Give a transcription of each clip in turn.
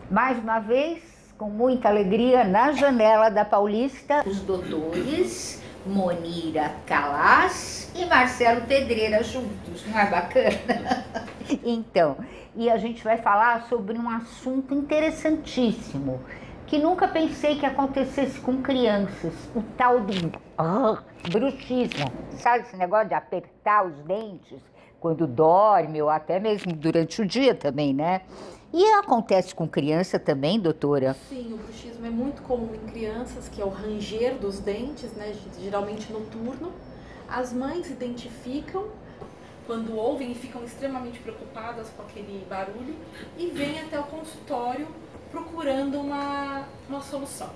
Mais uma vez, com muita alegria, na janela da Paulista, os doutores Monira Calas e Marcelo Pedreira juntos, não é bacana? Então, e a gente vai falar sobre um assunto interessantíssimo, que nunca pensei que acontecesse com crianças, o tal do bruxismo. Sabe esse negócio de apertar os dentes quando dorme ou até mesmo durante o dia também, né? E acontece com criança também, doutora? Sim, o bruxismo é muito comum em crianças, que é o ranger dos dentes, né, geralmente noturno. As mães identificam quando ouvem e ficam extremamente preocupadas com aquele barulho e vêm até o consultório procurando uma solução.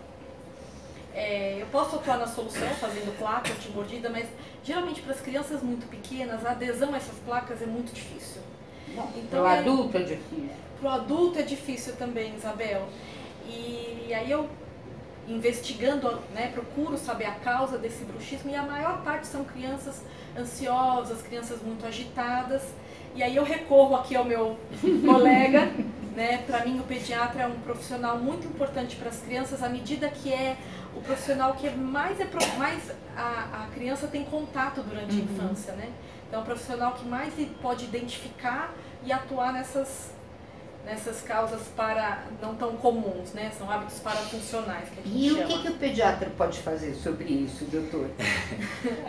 Eu posso atuar na solução fazendo placa de mordida, mas geralmente para as crianças muito pequenas a adesão a essas placas é muito difícil. Então, para o adulto é difícil. Para o adulto é difícil também, Isabel. E aí eu, investigando, né, procuro saber a causa desse bruxismo, e a maior parte são crianças ansiosas, crianças muito agitadas. E aí eu recorro aqui ao meu colega, né? Para mim o pediatra é um profissional muito importante para as crianças, à medida que é o profissional que mais a criança tem contato durante a infância, né? Então é um profissional que mais pode identificar e atuar nessas causas não tão comuns, né? São hábitos parafuncionais que a gente chama. E o que o pediatra pode fazer sobre isso, doutor?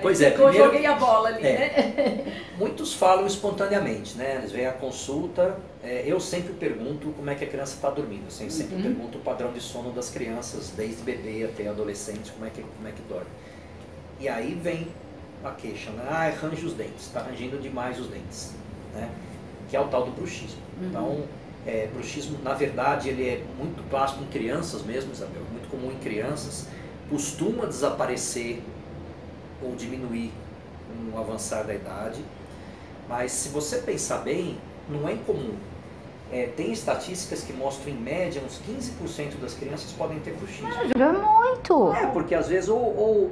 Pois é, primeiro, eu joguei a bola ali, né? Muitos falam espontaneamente, né? Eles vêm à consulta, eu sempre pergunto como é que a criança está dormindo. Eu sempre pergunto o padrão de sono das crianças, desde bebê até adolescente, como é que dorme. E aí vem a queixa, né? Range os dentes, está rangindo demais os dentes, né? Que é o tal do bruxismo. Então, bruxismo, na verdade, ele é muito clássico em crianças mesmo, Isabel, muito comum em crianças, costuma desaparecer ou diminuir com o avançar da idade, mas se você pensar bem, não é incomum. Tem estatísticas que mostram, em média, uns 15% das crianças podem ter bruxismo. É muito! Porque às vezes ou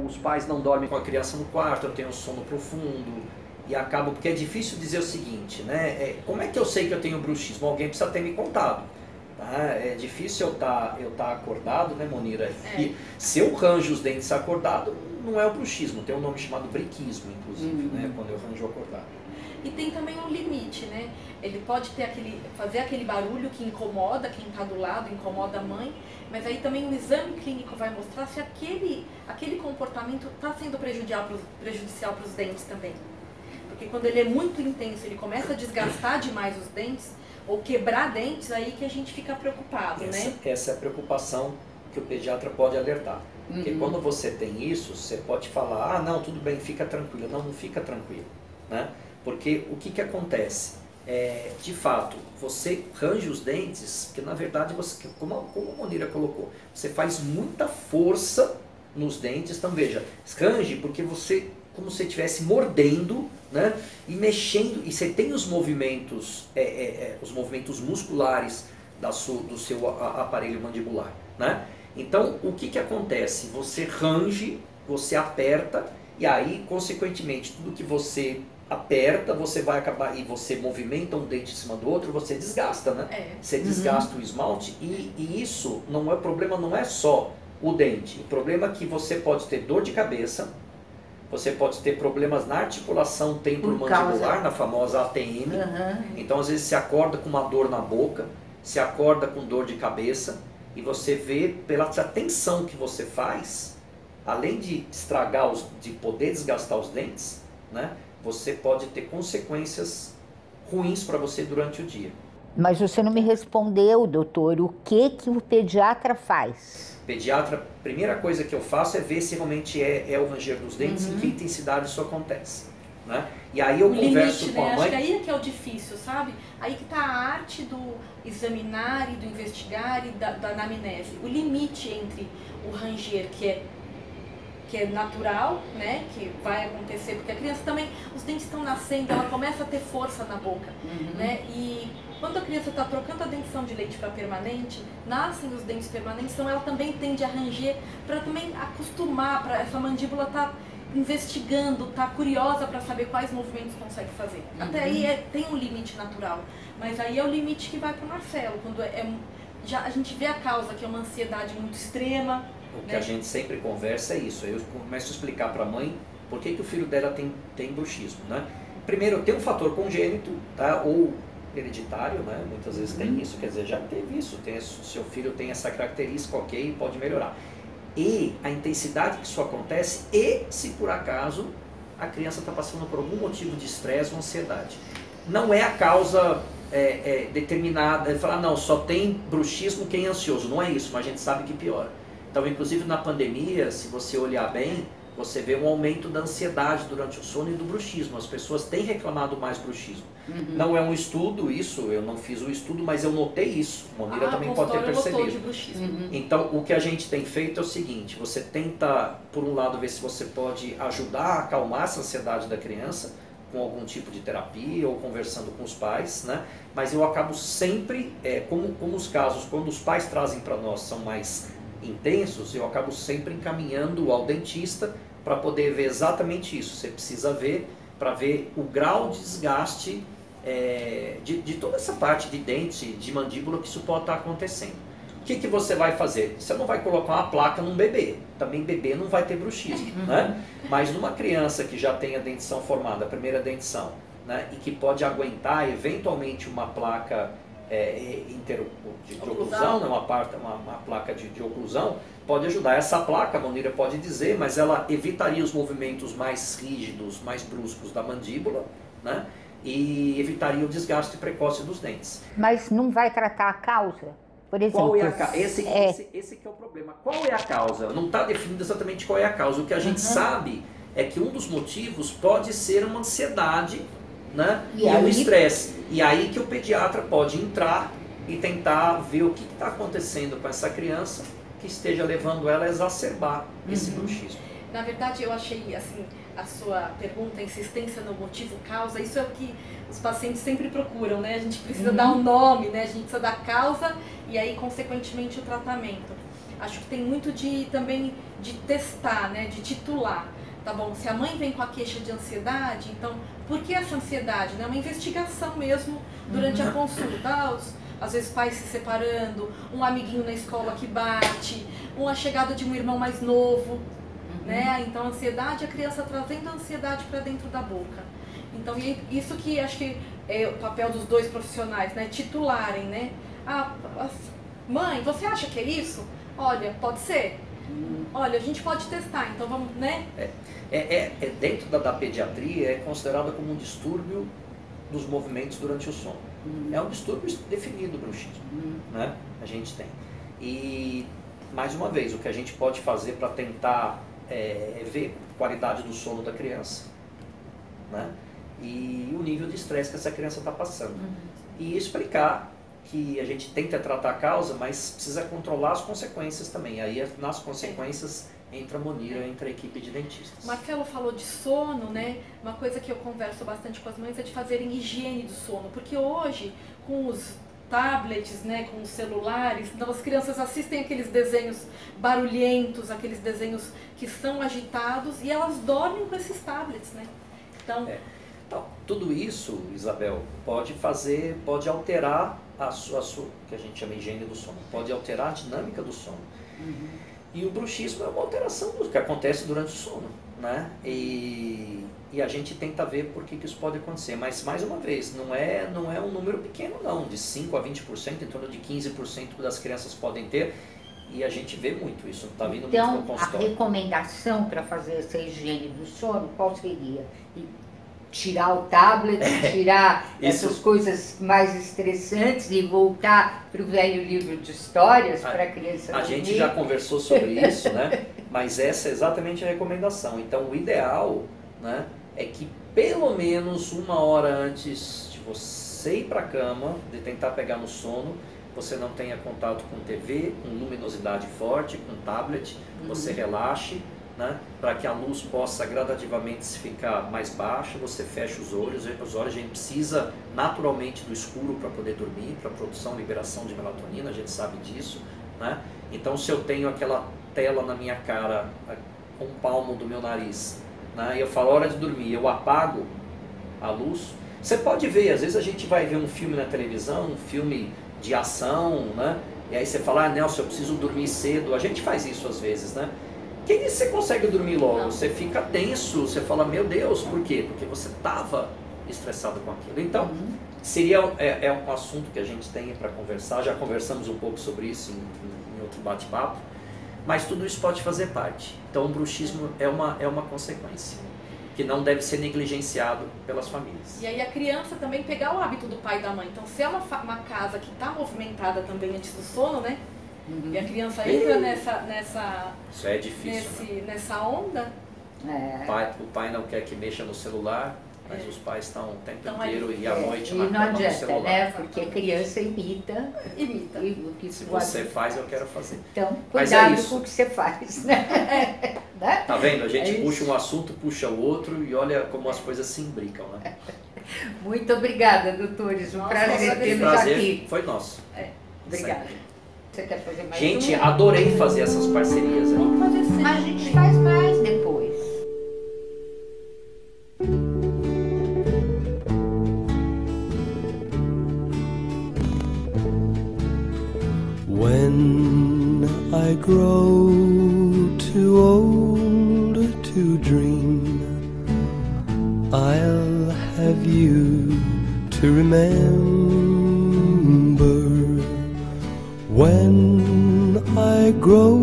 os pais não dormem com a criança no quarto, ou tem um sono profundo, e acabam, porque é difícil dizer o seguinte, né? Como é que eu sei que eu tenho bruxismo? Alguém precisa ter me contado. Tá? É difícil eu tá acordado, né, Monira? E se eu ranjo os dentes acordado, não é o bruxismo, tem um nome chamado briquismo, inclusive, né? Quando eu ranjo acordado. E tem também um limite, né? Ele pode fazer aquele barulho que incomoda quem está do lado, incomoda a mãe, mas aí também o exame clínico vai mostrar se aquele comportamento está sendo prejudicial para os dentes também. Porque quando ele é muito intenso, ele começa a desgastar demais os dentes, ou quebrar dentes, aí que a gente fica preocupado, né? Essa é a preocupação que o pediatra pode alertar. Porque quando você tem isso, você pode falar, não, tudo bem, fica tranquilo. Não fica tranquilo, né? Porque o que acontece? De fato, você range os dentes, que na verdade, como a Monira colocou, você faz muita força nos dentes. Então veja, range porque você, como se estivesse mordendo, né? E mexendo, e você tem os movimentos musculares do seu aparelho mandibular, né? Então o que acontece? Você range, você aperta, e aí consequentemente tudo que você aperta, você vai acabar, e você movimenta um dente em cima do outro, você desgasta, né? Você desgasta o esmalte, e isso não é, o problema não é só o dente, o problema é que você pode ter dor de cabeça, você pode ter problemas na articulação temporomandibular, na famosa ATM. Então às vezes você acorda com uma dor na boca, você acorda com dor de cabeça, e você vê pela tensão que você faz, além de de poder desgastar os dentes, né? Você pode ter consequências ruins para você durante o dia. Mas você não me respondeu, doutor, o que o pediatra faz? Pediatra, a primeira coisa que eu faço é ver se realmente é o ranger dos dentes, em que intensidade isso acontece, né? E aí eu converso com a mãe. Acho que aí é que é o difícil, sabe? Aí que está a arte do examinar e do investigar e da anamnese. O limite entre o ranger, que é natural, né, que vai acontecer, porque a criança também, os dentes estão nascendo, ela começa a ter força na boca, né, e quando a criança está trocando a dentição de leite para permanente, nascem os dentes permanentes, então ela também tende a ranger para também acostumar, para essa mandíbula estar investigando, tá curiosa para saber quais movimentos consegue fazer. Até aí tem um limite natural, mas aí é o limite que vai para o Marcelo, quando já a gente vê a causa, que é uma ansiedade muito extrema. O que a gente sempre conversa é isso. Eu começo a explicar para a mãe por que o filho dela tem bruxismo, né? Primeiro, tem um fator congênito, tá? Ou hereditário, né? Muitas vezes tem isso, quer dizer, já teve isso, seu filho tem essa característica, ok, pode melhorar. E a intensidade que isso acontece e se por acaso a criança está passando por algum motivo de estresse ou ansiedade. Não é a causa determinada, falar, não, só tem bruxismo quem é ansioso, não é isso, mas a gente sabe que piora. Então, inclusive na pandemia, se você olhar bem, você vê um aumento da ansiedade durante o sono e do bruxismo. As pessoas têm reclamado mais bruxismo. Não é um estudo isso, eu não fiz o estudo, mas eu notei isso. Monira também pode ter percebido. Então, o que a gente tem feito é o seguinte, você tenta, por um lado, ver se você pode ajudar a acalmar essa ansiedade da criança, com algum tipo de terapia ou conversando com os pais, né? Mas eu acabo sempre, como os casos, quando os pais trazem para nós são mais intensos, eu acabo sempre encaminhando ao dentista para poder ver exatamente isso. Você precisa ver, para ver o grau de desgaste de toda essa parte de dente, de mandíbula, que isso pode estar acontecendo. O que você vai fazer? Você não vai colocar uma placa num bebê, também bebê não vai ter bruxismo, né? Mas numa criança que já tem a dentição formada, a primeira dentição, né? E que pode aguentar eventualmente uma placa de oclusão, né? uma placa de oclusão, pode ajudar. Essa placa, a Monira pode dizer, mas ela evitaria os movimentos mais rígidos, mais bruscos da mandíbula, né? E evitaria o desgaste precoce dos dentes. Mas não vai tratar a causa? Por exemplo, qual é a causa? Esse que é o problema. Qual é a causa? Não está definido exatamente qual é a causa. O que a gente sabe é que um dos motivos pode ser uma ansiedade, né? E um estresse. E aí que o pediatra pode entrar e tentar ver o que está acontecendo com essa criança que esteja levando ela a exacerbar esse bruxismo. Na verdade, eu achei assim, a sua pergunta, a insistência no motivo causa, isso é o que os pacientes sempre procuram, né? A gente precisa dar um nome, né? A gente precisa dar causa e aí, consequentemente, o tratamento. Acho que tem muito também de testar, né? De titular. Tá bom, se a mãe vem com a queixa de ansiedade, então, por que essa ansiedade? É uma investigação mesmo durante a consulta. Às vezes pais se separando, um amiguinho na escola que bate, uma chegada de um irmão mais novo, né? Então, a ansiedade, a criança trazendo a ansiedade para dentro da boca. Então, isso que acho que é o papel dos dois profissionais, né? Titularem, né? Mãe, você acha que é isso? Olha, pode ser? Olha, a gente pode testar, então vamos, né? Dentro da pediatria é considerada como um distúrbio dos movimentos durante o sono. É um distúrbio definido, bruxismo, né? A gente tem. E, mais uma vez, o que a gente pode fazer para tentar ver a qualidade do sono da criança, né? E o nível de estresse que essa criança está passando. E explicar que a gente tenta tratar a causa, mas precisa controlar as consequências também. Aí, nas consequências, entra a Monira, entra a equipe de dentistas. Marcelo falou de sono, né? Uma coisa que eu converso bastante com as mães é de fazerem higiene do sono, porque hoje, com os tablets, né, com os celulares, então as crianças assistem aqueles desenhos barulhentos, aqueles desenhos que são agitados, e elas dormem com esses tablets, né? Então, tudo isso, Isabel, pode alterar a sua, que a gente chama de higiene do sono, pode alterar a dinâmica do sono. E o bruxismo é uma alteração do que acontece durante o sono, né? E a gente tenta ver por que isso pode acontecer. Mas, mais uma vez, não é um número pequeno, não. De 5% a 20%, em torno de 15% das crianças podem ter. E a gente vê muito isso, está vindo muito no consultório. Então, a recomendação para fazer essa higiene do sono, qual seria? Tirar o tablet, tirar essas coisas mais estressantes e voltar para o velho livro de histórias para a criança dormir. A gente já conversou sobre isso, né? Mas essa é exatamente a recomendação. Então, o ideal, né, é que pelo menos 1 hora antes de você ir para a cama, de tentar pegar no sono, você não tenha contato com TV, com luminosidade forte, com tablet, você relaxe, né, para que a luz possa gradativamente ficar mais baixa, você fecha os olhos a gente precisa naturalmente do escuro para poder dormir, para produção e liberação de melatonina, a gente sabe disso, né? Então, se eu tenho aquela tela na minha cara, com o palmo do meu nariz, né? E eu falo, hora de dormir, eu apago a luz. Você pode ver, às vezes a gente vai ver um filme na televisão, um filme de ação, né? E aí você fala, Nelson, eu preciso dormir cedo. A gente faz isso às vezes, né? Quem disse que você consegue dormir logo? Não. Você fica tenso, você fala, meu Deus, por quê? Porque você estava estressado com aquilo. Então, seria um assunto que a gente tem para conversar. Já conversamos um pouco sobre isso em outro bate-papo. Mas tudo isso pode fazer parte. Então, o bruxismo é uma consequência que não deve ser negligenciado pelas famílias. E aí a criança também pegar o hábito do pai e da mãe. Então, se é uma casa que está movimentada também antes do sono, né? E a criança entra Isso é difícil, né? nessa onda. O pai não quer que mexa no celular, mas os pais estão o tempo inteiro e à noite E na não cama no adianta, celular. né? Porque a criança imita. Imita. E o que Se você faz, eu quero fazer. Então, Mas cuidado isso. com o que você faz, né? Né? Tá vendo? A gente É puxa um assunto, puxa o outro e olha como as coisas se imbricam, né? Muito obrigada, doutores. Um Nossa, prazer O tê-los prazer aqui. foi nosso. Obrigada. Sempre. Você quer fazer mais Gente, uma? adorei fazer essas parcerias aí. Vamos fazer sempre. Mas a gente faz mais depois. When I grow too old to dream, I'll have you to remember. When I grow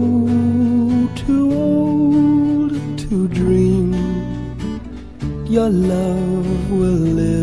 too old to dream, your love will live